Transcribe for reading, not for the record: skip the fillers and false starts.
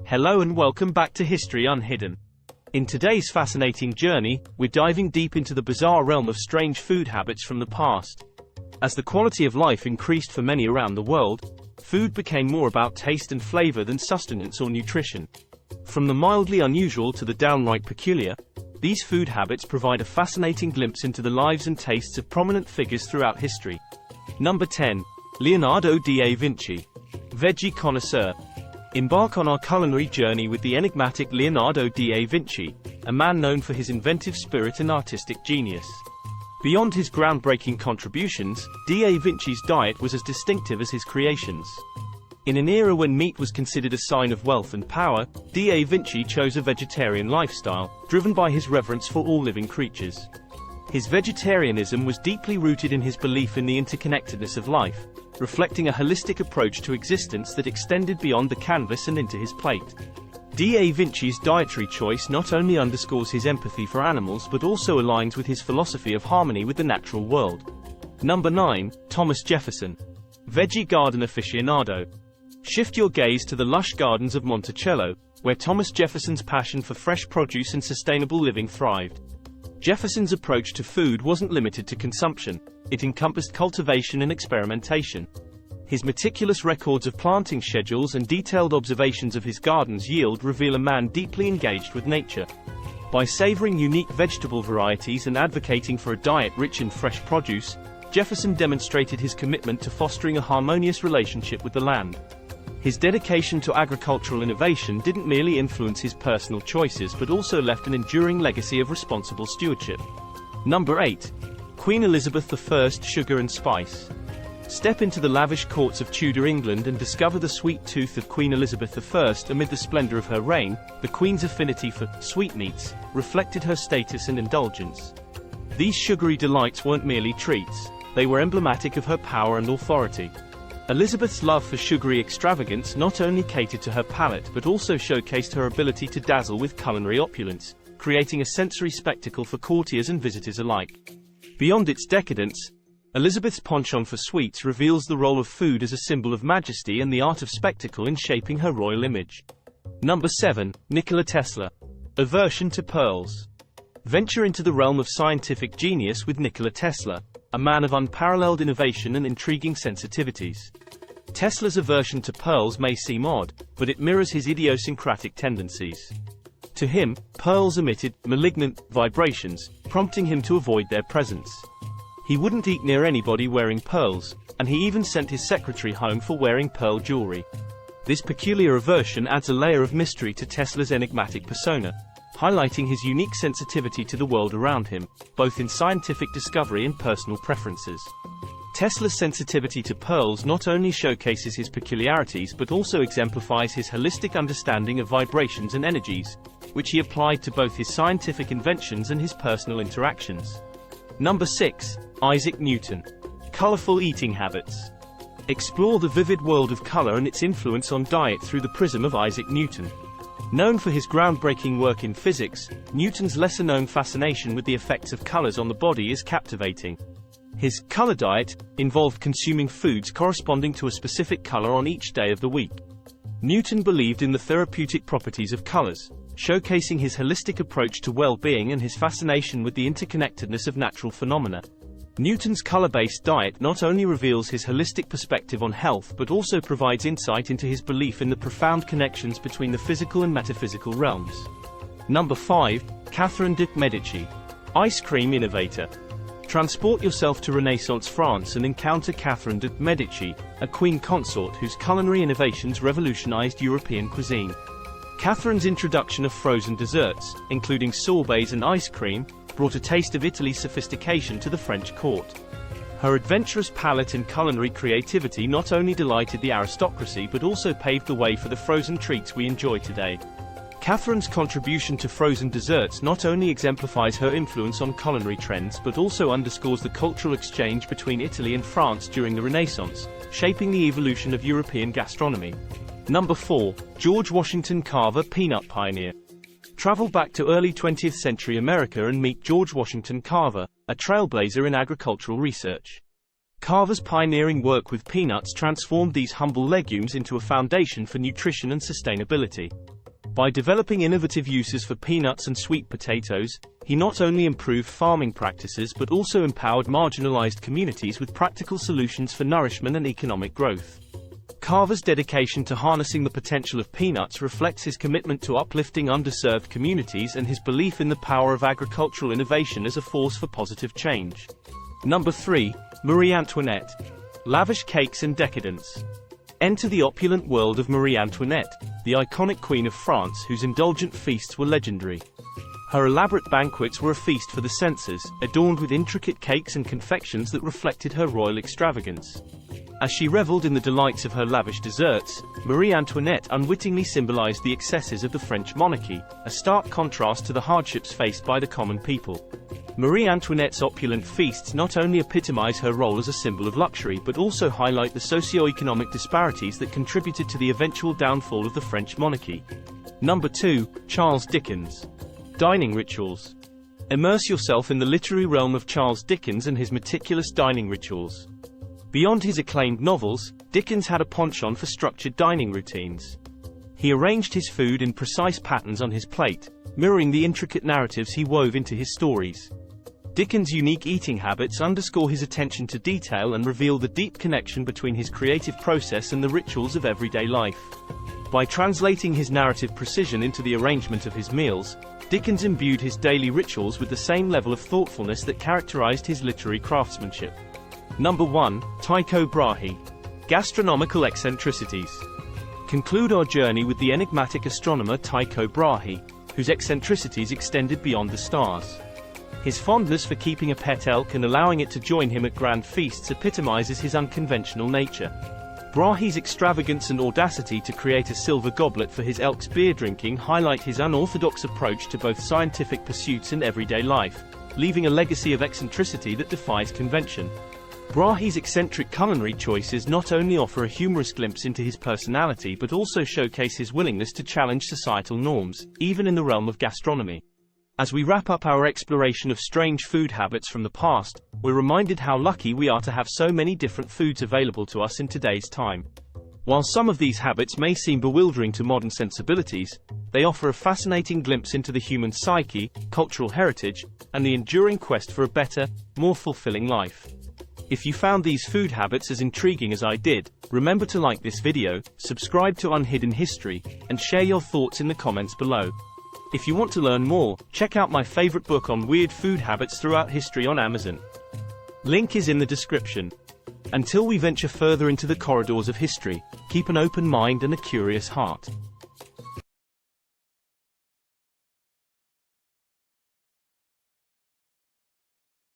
Hello and welcome back to History Unhidden. In today's fascinating journey, we're diving deep into the bizarre realm of strange food habits from the past. As the quality of life increased for many around the world, food became more about taste and flavor than sustenance or nutrition. From the mildly unusual to the downright peculiar, these food habits provide a fascinating glimpse into the lives and tastes of prominent figures throughout history. Number 10. Leonardo da Vinci. Veggie connoisseur. Embark on our culinary journey with the enigmatic Leonardo da Vinci, a man known for his inventive spirit and artistic genius. Beyond his groundbreaking contributions, da Vinci's diet was as distinctive as his creations. In an era when meat was considered a sign of wealth and power, da Vinci chose a vegetarian lifestyle, driven by his reverence for all living creatures. His vegetarianism was deeply rooted in his belief in the interconnectedness of life, reflecting a holistic approach to existence that extended beyond the canvas and into his plate. Da Vinci's dietary choice not only underscores his empathy for animals but also aligns with his philosophy of harmony with the natural world. Number 9. Thomas Jefferson. Veggie garden aficionado. Shift your gaze to the lush gardens of Monticello, where Thomas Jefferson's passion for fresh produce and sustainable living thrived. Jefferson's approach to food wasn't limited to consumption, it encompassed cultivation and experimentation. His meticulous records of planting schedules and detailed observations of his garden's yield reveal a man deeply engaged with nature. By savoring unique vegetable varieties and advocating for a diet rich in fresh produce, Jefferson demonstrated his commitment to fostering a harmonious relationship with the land. His dedication to agricultural innovation didn't merely influence his personal choices but also left an enduring legacy of responsible stewardship. Number 8. Queen Elizabeth I. Sugar and spice. Step into the lavish courts of Tudor England and discover the sweet tooth of Queen Elizabeth I. Amid the splendor of her reign, the Queen's affinity for sweetmeats reflected her status and indulgence. These sugary delights weren't merely treats, they were emblematic of her power and authority. Elizabeth's love for sugary extravagance not only catered to her palate but also showcased her ability to dazzle with culinary opulence, creating a sensory spectacle for courtiers and visitors alike. Beyond its decadence, Elizabeth's penchant for sweets reveals the role of food as a symbol of majesty and the art of spectacle in shaping her royal image. Number 7. Nikola Tesla. Aversion to pearls. Venture into the realm of scientific genius with Nikola Tesla, a man of unparalleled innovation and intriguing sensitivities. Tesla's aversion to pearls may seem odd, but it mirrors his idiosyncratic tendencies. To him, pearls emitted malignant vibrations, prompting him to avoid their presence. He wouldn't eat near anybody wearing pearls, and he even sent his secretary home for wearing pearl jewelry. This peculiar aversion adds a layer of mystery to Tesla's enigmatic persona, highlighting his unique sensitivity to the world around him, both in scientific discovery and personal preferences. Tesla's sensitivity to pearls not only showcases his peculiarities but also exemplifies his holistic understanding of vibrations and energies, which he applied to both his scientific inventions and his personal interactions. Number 6. Isaac Newton. Colorful eating habits. Explore the vivid world of color and its influence on diet through the prism of Isaac Newton. Known for his groundbreaking work in physics, Newton's lesser-known fascination with the effects of colors on the body is captivating. His color diet involved consuming foods corresponding to a specific color on each day of the week. Newton believed in the therapeutic properties of colors, showcasing his holistic approach to well-being and his fascination with the interconnectedness of natural phenomena. Newton's color-based diet not only reveals his holistic perspective on health but also provides insight into his belief in the profound connections between the physical and metaphysical realms. Number 5. Catherine de' Medici. Ice cream innovator. Transport yourself to Renaissance France and encounter Catherine de' Medici, a queen consort whose culinary innovations revolutionized European cuisine. Catherine's introduction of frozen desserts, including sorbets and ice cream, brought a taste of Italy's sophistication to the French court. Her adventurous palate and culinary creativity not only delighted the aristocracy but also paved the way for the frozen treats we enjoy today. Catherine's contribution to frozen desserts not only exemplifies her influence on culinary trends but also underscores the cultural exchange between Italy and France during the Renaissance, shaping the evolution of European gastronomy. Number 4. George Washington Carver. Peanut pioneer. Travel back to early 20th century America and meet George Washington Carver, a trailblazer in agricultural research. Carver's pioneering work with peanuts transformed these humble legumes into a foundation for nutrition and sustainability. By developing innovative uses for peanuts and sweet potatoes, he not only improved farming practices but also empowered marginalized communities with practical solutions for nourishment and economic growth. Carver's dedication to harnessing the potential of peanuts reflects his commitment to uplifting underserved communities and his belief in the power of agricultural innovation as a force for positive change. Number 3. Marie Antoinette. Lavish cakes and decadence. Enter the opulent world of Marie Antoinette, the iconic Queen of France whose indulgent feasts were legendary. Her elaborate banquets were a feast for the senses, adorned with intricate cakes and confections that reflected her royal extravagance. As she reveled in the delights of her lavish desserts, Marie Antoinette unwittingly symbolized the excesses of the French monarchy, a stark contrast to the hardships faced by the common people. Marie Antoinette's opulent feasts not only epitomize her role as a symbol of luxury but also highlight the socio-economic disparities that contributed to the eventual downfall of the French monarchy. Number 2. Charles Dickens. Dining rituals. Immerse yourself in the literary realm of Charles Dickens and his meticulous dining rituals. Beyond his acclaimed novels, Dickens had a penchant for structured dining routines. He arranged his food in precise patterns on his plate, mirroring the intricate narratives he wove into his stories. Dickens' unique eating habits underscore his attention to detail and reveal the deep connection between his creative process and the rituals of everyday life. By translating his narrative precision into the arrangement of his meals, Dickens imbued his daily rituals with the same level of thoughtfulness that characterized his literary craftsmanship. Number 1. Tycho Brahe. Gastronomical eccentricities. Conclude our journey with the enigmatic astronomer Tycho Brahe, whose eccentricities extended beyond the stars. His fondness for keeping a pet elk and allowing it to join him at grand feasts epitomizes his unconventional nature. Brahe's extravagance and audacity to create a silver goblet for his elk's beer drinking highlight his unorthodox approach to both scientific pursuits and everyday life, leaving a legacy of eccentricity that defies convention. Brahe's eccentric culinary choices not only offer a humorous glimpse into his personality but also showcase his willingness to challenge societal norms, even in the realm of gastronomy. As we wrap up our exploration of strange food habits from the past, we're reminded how lucky we are to have so many different foods available to us in today's time. While some of these habits may seem bewildering to modern sensibilities, they offer a fascinating glimpse into the human psyche, cultural heritage, and the enduring quest for a better, more fulfilling life. If you found these food habits as intriguing as I did, remember to like this video, subscribe to Unhidden History, and share your thoughts in the comments below. If you want to learn more, check out my favorite book on weird food habits throughout history on Amazon. Link is in the description. Until we venture further into the corridors of history, keep an open mind and a curious heart.